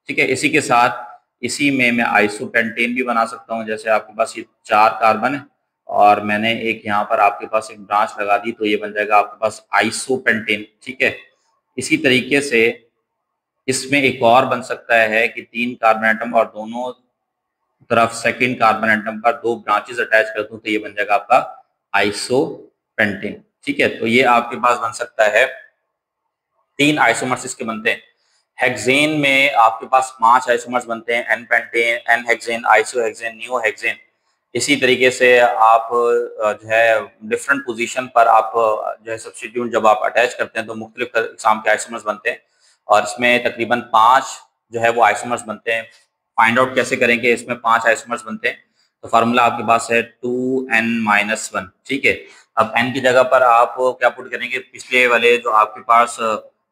ठीक है, इसी के साथ इसी में मैं आइसोपेंटेन भी बना सकता हूँ। जैसे आपके पास ये 4 कार्बन है और मैंने एक यहाँ पर आपके पास एक ब्रांच लगा दी, तो ये बन जाएगा आपके पास आइसोपेंटेन। ठीक है, इसी तरीके से इसमें एक और बन सकता है कि 3 कार्बन एटम और दोनों तरफ सेकंड कार्बन एटम पर 2 ब्रांचेस अटैच कर दूं तो ये बन जाएगा आपका आइसोपेंटेन। ठीक है, तो ये आपके पास बन सकता है 3 आइसोमर्स इसके बनते हैं। हेक्सेन में आपके पास 5 आइसोमर्स बनते हैं, एन पेंटेन, एन हेक्सेन, आइसोहेक्सेन, नियोहेक्सेन। इसी तरीके से आप जो है डिफरेंट पोजीशन पर आप जो है सब्स्टिट्यूट जब आप अटैच करते हैं तो मुख्तलिफ किस्म के आइसोमर्स बनते हैं और इसमें तकरीबन 5 जो है वो आइसोमर्स बनते हैं। फाइंड आउट कैसे करेंगे, इसमें 5 आइसोमर्स बनते हैं तो फार्मूला आपके पास है 2n-1। ठीक है, अब n की जगह पर आप क्या पुट करेंगे, पिछले वाले जो आपके पास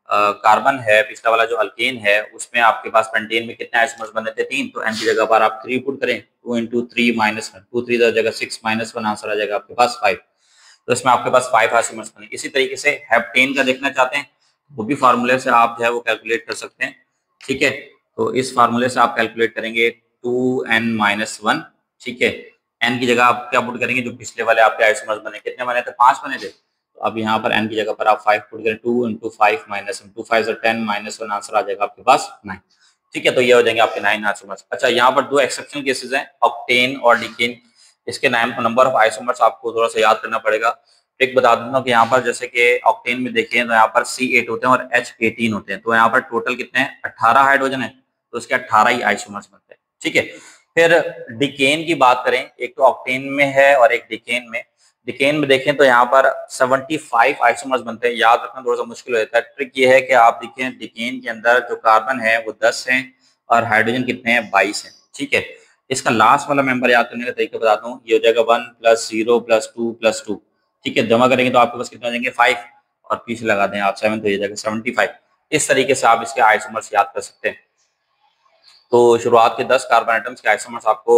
कार्बन है, पिछला वाला जो अल्केन है उसमें आपके पास पेंटेन में कितने आइसोमर्स बने थे, 3, तो n की जगह पर आप 3 पुट करें, 2 इंटू 3-1, 2 3 जगह 6-1 आंसर आ जाएगा आपके पास 5। तो इसमें आपके पास 5 आइसोमर्स बने। इसी तरीके से हेप्टेन का देखना चाहते हैं वो भी फार्मूले से आप जो है वो कैलकुलेट कर सकते हैं। ठीक है, तो इस फार्मूले से आप कैलकुलेट करेंगे 2n-1। ठीक है, n की जगह आप क्या पुट करेंगे, जो पिछले वाले आपके आइसोमर्स बने, कितने बने थे, 5 बने थे, तो अब यहाँ पर n की जगह पर आप 5 पुट करें, 2 इंटू 5-1, 2 5 10-1 आंसर आ जाएगा आपके पास 9। ठीक है, तो ये हो जाएंगे आपके 9 आइसोमर्स। अच्छा, यहाँ पर 2 एक्सेप्शनल केसेस हैं, ऑक्टेन और डिकेन। इसके नंबर ऑफ आइसोमर्स आपको थोड़ा सा याद करना पड़ेगा। एक बता दूंगा कि यहाँ पर जैसे कि ऑक्टेन में देखें तो यहाँ पर C8 होते हैं और H18 होते हैं, तो यहाँ पर टोटल कितने हैं, 18 हाइड्रोजन है, तो इसके 18 ही आइसोमर्स बनते हैं। ठीक है, फिर डिकेन की बात करें, एक तो ऑक्टेन में है और एक डिकेन में। डिकेन में देखें तो यहाँ पर 75 आइसोमर्स बनते हैं। याद रखना थोड़ा सा मुश्किल हो जाता है। ट्रिक ये है कि आप देखें डिकेन के अंदर जो कार्बन है वो 10 हैं और हाइड्रोजन कितने हैं, 22 हैं। ठीक है, इसका लास्ट वाला मेंबर याद करने का तरीका बताता हूँ, ये हो जाएगा 1 + 0 + 2 + 2। ठीक है, जमा करेंगे तो आपके पास कितने हो जाएंगे, 5, और पीछे लगा दें आप 7, तो ये जाएगा 75। इस तरीके से आप इसके आइसोमर्स याद कर सकते हैं। तो शुरुआत के 10 कार्बन एटम्स के आइसोमर्स आपको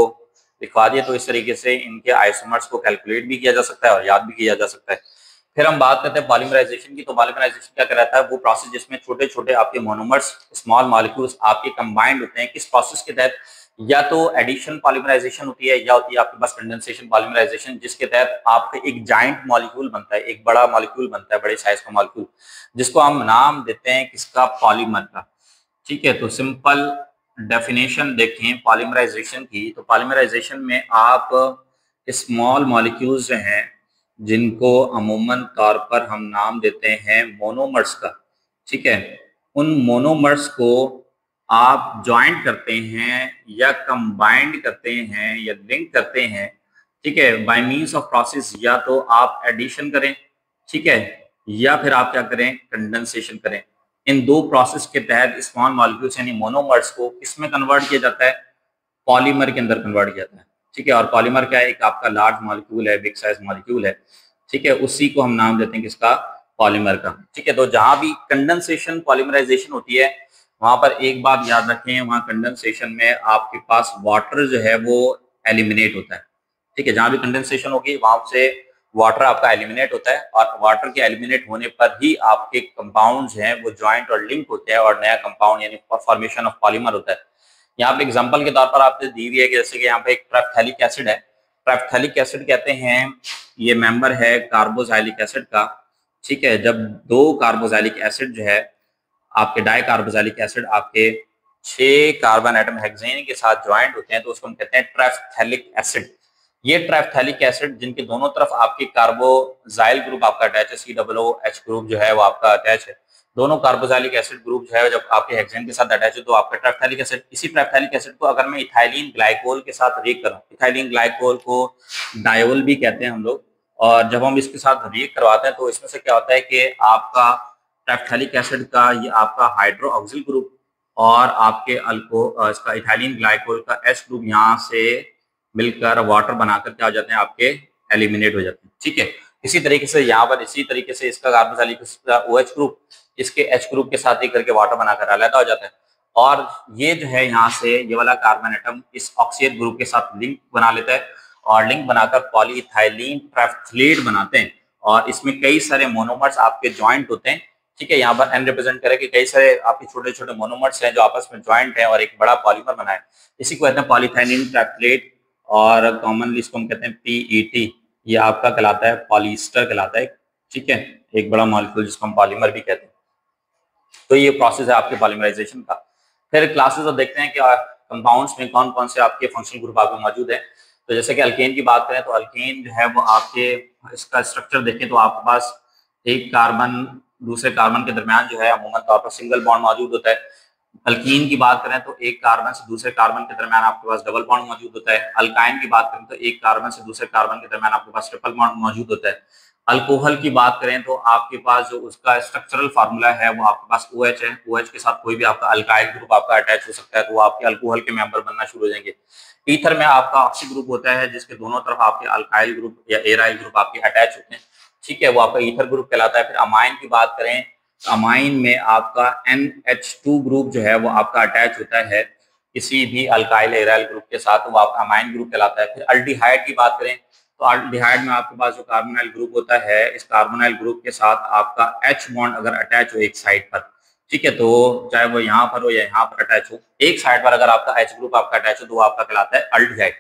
लिखवा दिए, तो इस तरीके से इनके आइसोमर्स को कैलकुलेट भी किया जा सकता है और याद भी किया जा सकता है। फिर हम बात करते हैं पॉलीमराइजेशन की। तो पॉलीमराइजेशन क्या कहलाता है, वो प्रोसेस जिसमें छोटे छोटे आपके मोनोमर्स, स्मॉल मॉलिक्यूल्स आपके कंबाइंड होते हैं। किस प्रोसेस के तहत, या तो एडिशन पॉलीमराइजेशन होती है या होती है आपके पास कंडेंसेशन पॉलीमराइजेशन, जिसके तहत आपका एक जाइंट मॉलिक्यूल बनता है, एक बड़ा मॉलिक्यूल बनता है, बड़े साइज का मॉलिक्यूल, जिसको हम नाम देते हैं किसका, पॉलीमर का। ठीक है, तो सिंपल डेफिनेशन देखें पॉलीमराइजेशन की, तो पॉलीमराइजेशन में आप स्मॉल मॉलिक्यूल्स जो हैं जिनको अमूमन तौर पर हम नाम देते हैं मोनोमर्स का। ठीक है, उन मोनोमर्स को आप ज्वाइंट करते हैं या कंबाइंड करते हैं या लिंक करते हैं। ठीक है, बाय मींस ऑफ प्रोसेस, या तो आप एडिशन करें, ठीक है, या फिर आप क्या करें, कंडेंसेशन करें। इन दो प्रोसेस के तहत स्मॉल मॉलिक्यूल्स यानी मोनोमर्स को किसमें कन्वर्ट किया जाता है, पॉलीमर के अंदर कन्वर्ट किया जाता है। ठीक है, और पॉलीमर क्या है, एक आपका लार्ज मॉलिक्यूल है, बिग साइज मॉलिक्यूल है। ठीक है, उसी को हम नाम देते हैं किसका, पॉलीमर का। ठीक है, तो जहां भी कंडेंसेशन पॉलीमराइजेशन होती है वहां पर एक बात याद रखें, वहां कंडेंसेशन में आपके पास वाटर जो है वो एलिमिनेट होता है। ठीक है, जहां भी कंडेंसेशन होगी वहां से वाटर आपका एलिमिनेट होता है और वाटर के एलिमिनेट होने पर ही आपके कंपाउंड्स हैं वो ज्वाइंट और लिंक होते हैं और नया कंपाउंड यानी फॉर्मेशन ऑफ पॉलीमर होता है। यहाँ पे एग्जांपल के तौर पर आपने दी हुई है कि जैसे कि यहाँ पे एक ट्रैफथैलिक एसिड है। ट्राइफथैलिक एसिड कहते हैं, ये मेंबर है कार्बोक्सिलिक एसिड का। ठीक है, जब दो कार्बोक्सिलिक एसिड जो है आपके डाई कार्बोक्सिलिक एसिड आपके 6 कार्बन एटम हेक्सेन के साथ ज्वाइंट होते हैं तो उसको हम कहते हैं ट्राइफथैलिक एसिड। ये ट्राइफथैलिक एसिड जिनके दोनों तरफ आपके कार्बोक्सिल ग्रुप आपका अटैच है, COOH ग्रुप जो है वो आपका अटैच है, दोनों कार्बोक्सिलिक एसिड ग्रुप जो है जब आपके हेक्सेन के साथ अटैच है तो आपका ट्राइफथैलिक एसिड। इसी ट्राइफथैलिक एसिड को अगर मैं इथाइलिन ग्लाइकोल के साथ रिएक्ट करूं, इथाइलिन ग्लाइकोल को डायोल भी कहते हैं हम लोग, और जब हम इसके साथ रिएक्ट करवाते हैं तो इसमें से क्या होता है कि आपका ट्राइफथैलिक एसिड का ये आपका हाइड्रोक्सिल ग्रुप और आपके इसका इथाइलिन ग्लाइकोल का H ग्रुप यहाँ से मिलकर वाटर बनाकर क्या हो जाते हैं, आपके एलिमिनेट हो जाते हैं। ठीक है, इसी तरीके से यहाँ पर इसी तरीके से इसका कार्बोक्सिलिक OH ग्रुप इसके H ग्रुप के साथ ही करके वाटर बनाकर अलग हो जाता है, और ये जो है यहाँ से ये वाला कार्बन एटम इस ऑक्सीजन ग्रुप के साथ लिंक बना लेता है और लिंक बनाकर पॉलीइथाइलिन ट्राइफथलेट बनाते हैं, और इसमें कई सारे मोनोमर्स आपके ज्वाइंट होते हैं। ठीक है, यहाँ पर एन रिप्रेजेंट करें कि कई सारे आपके छोटे छोटे मोनोमर्स हैं जो आपस में ज्वाइंट हैं और एक बड़ा पॉलीमर बनाए, इसी को कहते हैं पॉलीइथाइलिन ट्राइफथलेट, और कॉमनली इसको हम कहते हैं PET। ये आपका कहलाता है पॉलीस्टर कहलाता है। ठीक है, एक बड़ा मॉलिक्यूल जिसको हम पॉलीमर भी कहते हैं। तो ये प्रोसेस है आपके पॉलीमराइजेशन का। फिर क्लासेस अब देखते हैं कि कंपाउंड्स में कौन कौन से आपके फंक्शनल ग्रुप आपके मौजूद है। तो जैसे कि अल्केन की बात करें तो अल्केन जो है वो आपके इसका स्ट्रक्चर देखें तो आपके पास एक कार्बन दूसरे कार्बन के दरमियान जो है अमूमन तौर पर सिंगल बॉन्ड मौजूद होता है। अल्कीन की बात करें तो एक कार्बन से दूसरे कार्बन के दरमियान आपके पास डबल बॉन्ड मौजूद होता है। अल्काइन की बात करें तो एक कार्बन से दूसरे कार्बन के दरमियान आपके पास ट्रिपल बॉन्ड मौजूद होता है। अल्कोहल की बात करें तो आपके पास जो उसका स्ट्रक्चरल फार्मूला है वो आपके पास OH है। OH के साथ कोई भी आपका अल्काइल ग्रुप आपका अटैच हो सकता है तो वो आपके अल्कोहल के मेंबर बनना शुरू हो जाएंगे। ईथर में आपका ऑक्सी ग्रुप होता है जिसके दोनों तरफ आपके अल्काइल ग्रुप या एराइल ग्रुप आपके अटैच होते हैं। ठीक है, वो आपका ईथर ग्रुप कहलाता है। फिर अमाइन की बात करें, अमाइन में आपका NH2 ग्रुप जो है वो आपका अटैच होता है किसी भी अल्काइल एराइल ग्रुप के साथ, वो आपका अमाइन ग्रुप कहलाता है। फिर अल्डिहाइड की बात करें तो अल्डिहाइड में आपके पास जो कार्बोनाइल ग्रुप होता है, इस कार्बोनाइल ग्रुप के साथ आपका H बॉन्ड अगर अटैच हो एक साइड पर, ठीक है, तो चाहे वो यहाँ पर हो या यहाँ पर अटैच हो, एक साइड पर अगर आपका H ग्रुप आपका अटैच हो तो वो आपका कहलाता है अल्डिहाइड।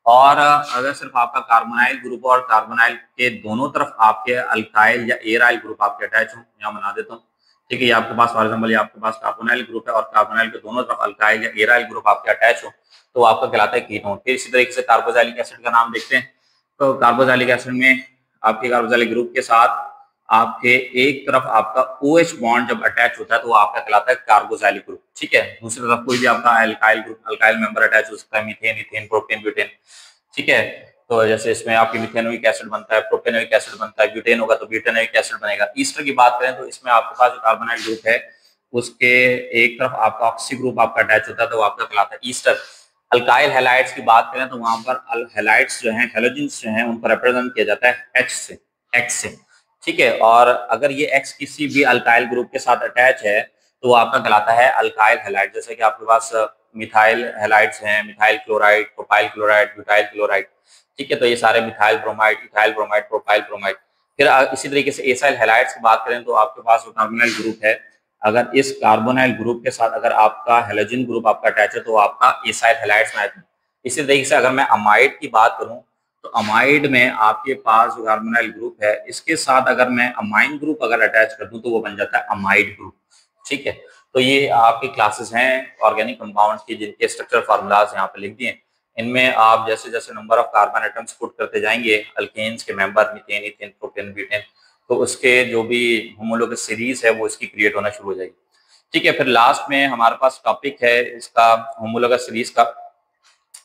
और अगर सिर्फ आपका कार्बोनाइल ग्रुप और कार्बोनाइल के दोनों तरफ आपके अल्काइल या एराइल ग्रुप आपके अटैच हो, यहाँ बना देता हूँ। ठीक है, ये आपके पास फॉर एग्जाम्पल ये आपके पास कार्बोनाइल ग्रुप है और कार्बोनाइल के दोनों तरफ अल्काइल या एराइल ग्रुप आपके अटैच हो तो आपका कहलाता है कीटोन। फिर इसी तरीके से कार्बोक्सिलिक एसिड का नाम देखते हैं तो कार्बोक्सिलिक एसिड में आपके कार्बोक्सिलिक ग्रुप के साथ आपके एक तरफ आपका OH बॉन्ड जब अटैच होता है तो वो आपका कहलाता है कार्बोक्सिलिक ग्रुप। ठीक है, दूसरी तरफ कोई भी आपका alkyl group alkyl member attach हो सकता है, मीथेन, इथेन, प्रोपेन, ब्यूटेन। ठीक है, तो जैसे इसमें आपकी मिथेनोइक एसिड बनता है, प्रोपेनोइक एसिड बनता है, ब्यूटेन होगा तो ब्यूटेनोइक एसिड बनेगा। ईस्टर की बात करें तो इसमें आपके पास जो कार्बोनाइल ग्रुप है उसके एक तरफ आपका ऑक्सी ग्रुप आपका अटैच होता है तो आपका कहलाता है ईस्टर। अल्काइल हैलाइड्स की बात करें तो वहां पर हैलाइड्स जो हैं, हैलोजेंस जो हैं, उनको रिप्रेजेंट किया जाता है H से, X से। ठीक है, और अगर ये X किसी भी अल्काइल ग्रुप के साथ अटैच है तो आपका कहलाता है अल्काइल हैलाइड। जैसे कि आपके पास मिथाइल हैलाइड्स हैं, methyl chloride, propyl chloride, butyl chloride. ठीक है, तो ये सारे methyl bromide, ethyl bromide, propyl bromide. फिर इसी तरीके से एसाइल हैलाइड्स की बात करें तो आपके पास जो कार्बोनाइल ग्रुप है, अगर इस कार्बोनाइल ग्रुप के साथ अगर आपका हैलोजन ग्रुप आपका अटैच है तो आपका एसाइल हैलाइड्स में आता है। इसी तरीके से अगर मैं अमाइड की बात करूं तो अमाइड में आपके पास जो कार्बोनाइल ग्रुप है इसके साथ अगर मैं अमाइन ग्रुप अगर अटैच कर दूं तो वो बन जाता है अमाइड ग्रुप। ठीक है, तो ये आपकी क्लासेस हैं ऑर्गेनिक कंपाउंड्स की जिनके स्ट्रक्चर फार्मूलाज यहाँ पे लिख दिए। इनमें आप जैसे जैसे number of carbon atoms put करते जाएंगे अल्केन्स के member, methane, ethane, propane, butane, तो उसके जो भी होमोलोगस सीरीज है वो इसकी क्रिएट होना शुरू हो जाएगी। ठीक है, फिर लास्ट में हमारे पास टॉपिक है इसका होमोलोगस सीरीज का।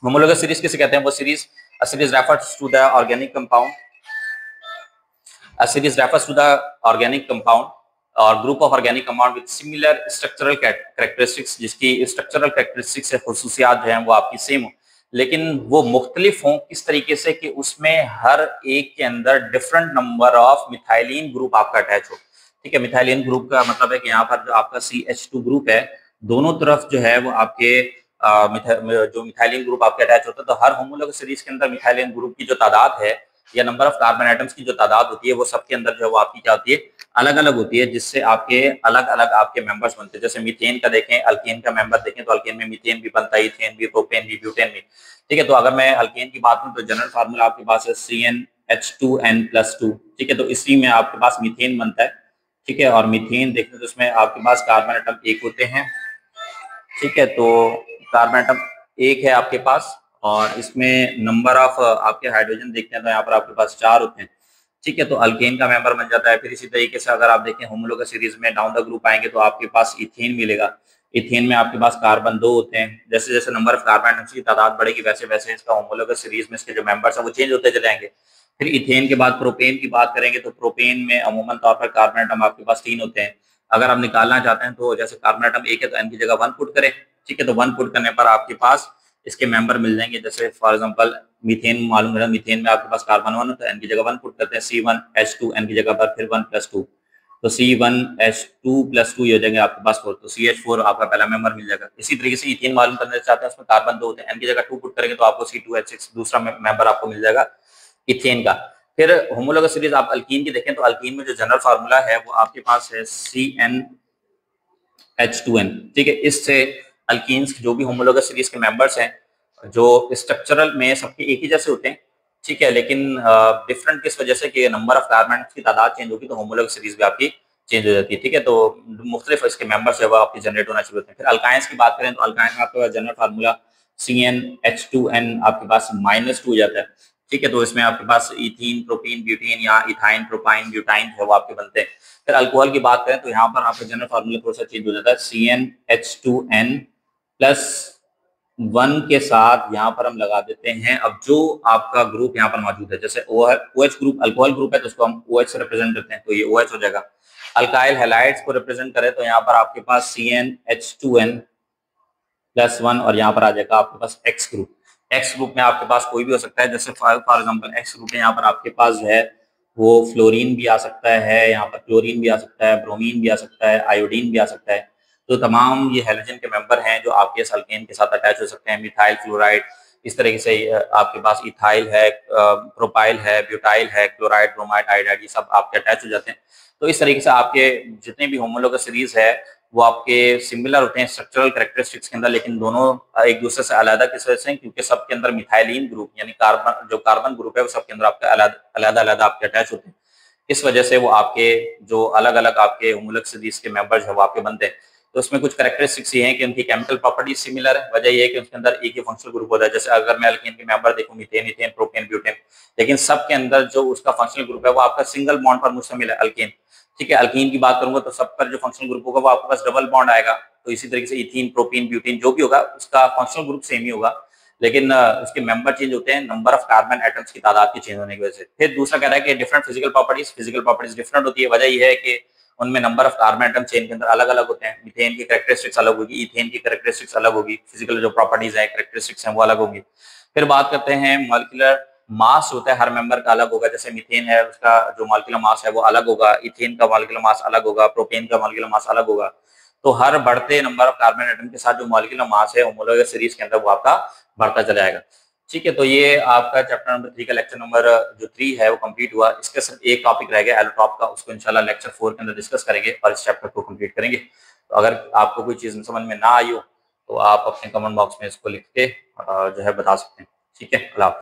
होमोलोगस सीरीज किसे कहते हैं? वो series a series refers to the organic compound a series refers to the organic compound और group of organic compound with similar structural characteristics, जिसकी स्ट्रक्चरल कैरेक्टरिस्टिक्स से खुसूसियात जो हैं वो आपकी सेम हो, लेकिन वो मुख्तलिफ हों किस तरीके से कि उसमें हर एक के अंदर different number of methylene group आपका अटैच हो। ठीक है, मिथाइलिन ग्रुप का मतलब है कि यहाँ पर जो आपका CH2 ग्रुप है दोनों तरफ जो है वो आपके जो मिथाइलिन ग्रुप आपके अटैच होता है, तो हर होमोलोगस सीरीज के अंदर मिथाइलिन ग्रुप की जो तादाद है या नंबर ऑफ कार्बन एटम्स की जो तादाद होती है वो सबके अंदर जो है वो आपकी क्या होती है अलग अलग होती है, जिससे आपके अलग अलग आपके मेंबर्स बनते हैं। जैसे मीथेन का देखें, अल्केन का मेंबर देखें तो अल्केन में मीथेन भी बनता है, इथेन भी, प्रोपेन भी, ब्यूटेन भी। ठीक है, तो अगर मैं अल्केन की बात करूं तो जनरल फार्मूला आपके पास है CnH2n+2। ठीक है, तो इसी में आपके पास मीथेन बनता है। ठीक है, और मीथेन देखें तो इसमें आपके पास कार्बन एटम एक होते हैं। ठीक है, तो कार्बन एटम एक है आपके पास, और इसमें नंबर ऑफ आपके हाइड्रोजन देखते हैं तो यहाँ पर आपके पास 4 होते हैं। ठीक है, तो अल्केन का मेंबर बन जाता है। फिर इसी तरीके से अगर आप देखें होमोलोगस सीरीज में डाउन द ग्रुप आएंगे तो आपके पास इथेन मिलेगा। इथेन में आपके पास कार्बन 2 होते हैं। जैसे जैसे नंबर ऑफ कार्बन एटम्स की तादाद बढ़ेगी वैसे वैसे इसका होमोलोगस सीरीज में इसके जो मेंबर्स हैं वो चेंज होते चले जाएंगे। फिर इथेन के बाद प्रोपेन की बात करेंगे तो प्रोपेन में अमूमन तौर पर कार्बन एटम आपके पास 3 होते हैं। अगर आप निकालना चाहते हैं तो जैसे कार्बन एटम एक है तो एन की जगह 1 पुट करें। ठीक है, तो 1 पुट करने पर आपके पास इसके मेंबर मिल जाएंगे। जैसे फॉर एग्जांपल मीथेन मालूम है, मीथेन में आपके पास कार्बन 1 है तो एन की जगह 1 पुट करते हैं, C1H2 एन की जगह पर फिर 1+2, तो C1H2+2 ये हो जाएंगे आपके पास 4, तो CH4 आपका पहला मेंबर मिल जाएगा। इसी तरीके से इथेन मालूम करना चाहते हैं, उसमें कार्बन 2 होते हैं, एन की जगह 2 पुट करेंगे तो आपको C2H6 दूसरा मेंबर आपको मिल जाएगा इथेन का। फिर होमोलोगस सीरीज आप अल्कीन की देखें तो अल्कीन में जो जनरल फार्मूला है वो आपके पास है CnH2n। ठीक है, इससे अल्कीन्स जो भी होमोलोगस सीरीज के मेंबर्स हैं जो स्ट्रक्चरल में सबके एक ही जैसे होते हैं। ठीक है, लेकिन डिफरेंट किस वजह से कि नंबर ऑफ कार्बन की तादाद चेंज होगी तो होमोलोगस सीरीज भी आपकी चेंज हो जाती है। ठीक है, तो मुख्तलिफ इसके मेंबर्स है वो आपके जनरेट होना शुरू होते हैं। फिर अल्काइंस की बात करें तो अल्काइन में आपका जनरल फार्मूला CnH2n आपके पास -2 हो जाता है। ठीक है, तो इसमें आपके पास इथीन, प्रोपीन, ब्यूटीन या इथाइन, प्रोपाइन, ब्यूटाइन है वो आपके बनते हैं। फिर अल्कोहल की बात करें तो यहाँ पर आपका जनरल फार्मूला थोड़ा सा चेंज हो जाता है। CnH2n+1 के साथ यहाँ पर हम लगा देते हैं अब जो आपका ग्रुप यहाँ पर मौजूद है। जैसे OH ग्रुप अल्कोहल ग्रुप है तो उसको हम OH से रिप्रेजेंट करते हैं, तो ये OH हो जाएगा। अल्काइल हैलाइड्स को रिप्रेजेंट करें तो यहाँ पर आपके पास CnH2n+1 और यहाँ पर आ जाएगा आपके पास X ग्रुप। एक्स ग्रुप में आपके पास कोई भी हो सकता है, जैसे फॉर एग्जांपल एक्स ग्रुप में यहाँ पर आपके पास जो है वो फ्लोरीन भी आ सकता है, यहाँ पर क्लोरीन भी आ सकता है, ब्रोमीन भी आ सकता है, आयोडीन भी आ सकता है। तो तमाम ये हैलोजन के मेंबर हैं जो आपके इस अल्केन के साथ अटैच हो सकते हैं। मिथाइल फ्लोराइड, इस तरीके से आपके पास इथाइल है, प्रोपाइल है, ब्यूटाइल है, क्लोराइड, ब्रोमाइड, आयोडाइड, ये सब आपके अटैच हो जाते हैं। तो इस तरीके से आपके जितने भी होमोलोगस सीरीज है वो आपके सिमिलर होते हैं स्ट्रक्चरल कैरेक्टरिस्टिक्स के अंदर, लेकिन दोनों एक दूसरे से अलग किस वजह से, क्योंकि सबके अंदर मिथाइलिन ग्रुप यानी कार्बन जो कार्बन ग्रुप है वो सबके अंदर आपके अलग अलग आपके अटैच होते हैं। इस वजह से वो आपके जो अलग अलग आपके होमोलोगस सीरीज के मेंबर्स है वो आपके बनते हैं। तो उसमें कुछ कैरेक्टरिस्टिक्स ये हैं कि उनकी केमिकल प्रॉपर्टीज सिमिलर है। वजह ये है कि उसके अंदर एक ही फंक्शनल ग्रुप होता है। जैसे अगर मैं अल्केन के मेंबर देखूं मीथेन, इथेन, प्रोपेन, ब्यूटेन, लेकिन सबके अंदर जो उसका फंक्शनल ग्रुप है वो आपका सिंगल बॉन्ड पर मुश्तमिल है अल्केन। ठीक है, अल्कीन की बात करूंगा तो सब पर जो फंक्शनल ग्रुप होगा वो आपके पास डबल बॉन्ड आएगा। तो इसी तरीके से इथीन, प्रोपीन, ब्यूटीन जो भी होगा उसका फंक्शनल ग्रुप सेम ही होगा, लेकिन उसके मेंबर चेंज होते हैं नंबर ऑफ कार्बन एटम्स की तादाद के चेंज होने की वजह से। फिर दूसरा कह रहा है कि डिफरेंट फिजिकल प्रॉपर्टीज डिफरेंट होती है। वजह यह है कि उनमें number of carbon atom chain के अंदर अलग अलग होते हैं। मीथेन की कैरेक्टरिस्टिक्स अलग होगी, इथेन की कैरेक्टरिस्टिक्स अलग होगी, फिजिकल जो प्रॉपर्टीज है, कैरेक्टरिस्टिक्स हैं वो अलग होगी। फिर बात करते हैं मॉलिक्यूलर मास होता है, हर मेंबर का अलग होगा। जैसे मीथेन है उसका जो मॉलिक्यूलर मास है वो अलग होगा, इथेन का मॉलिक्यूलर मास अलग होगा, प्रोपेन का मॉलिक्यूलर मास अलग होगा। तो हर बढ़ते नंबर ऑफ कार्बन एटम के साथ जो मॉलिक्यूलर मास है होमोलोगस सीरीज के अंदर वो आपका बढ़ता चला जाएगा। ठीक है, तो ये आपका चैप्टर नंबर 3 का लेक्चर नंबर जो 3 है वो कंप्लीट हुआ। इसके सिर्फ एक टॉपिक रह गया एलोटॉप का, उसको इंशाल्लाह लेक्चर 4 के अंदर डिस्कस करेंगे और इस चैप्टर को कंप्लीट करेंगे। तो अगर आपको कोई चीज समझ में ना आई हो तो आप अपने कमेंट बॉक्स में इसको लिख के जो है बता सकते हैं। ठीक है, अल्लाह हाफ़िज़।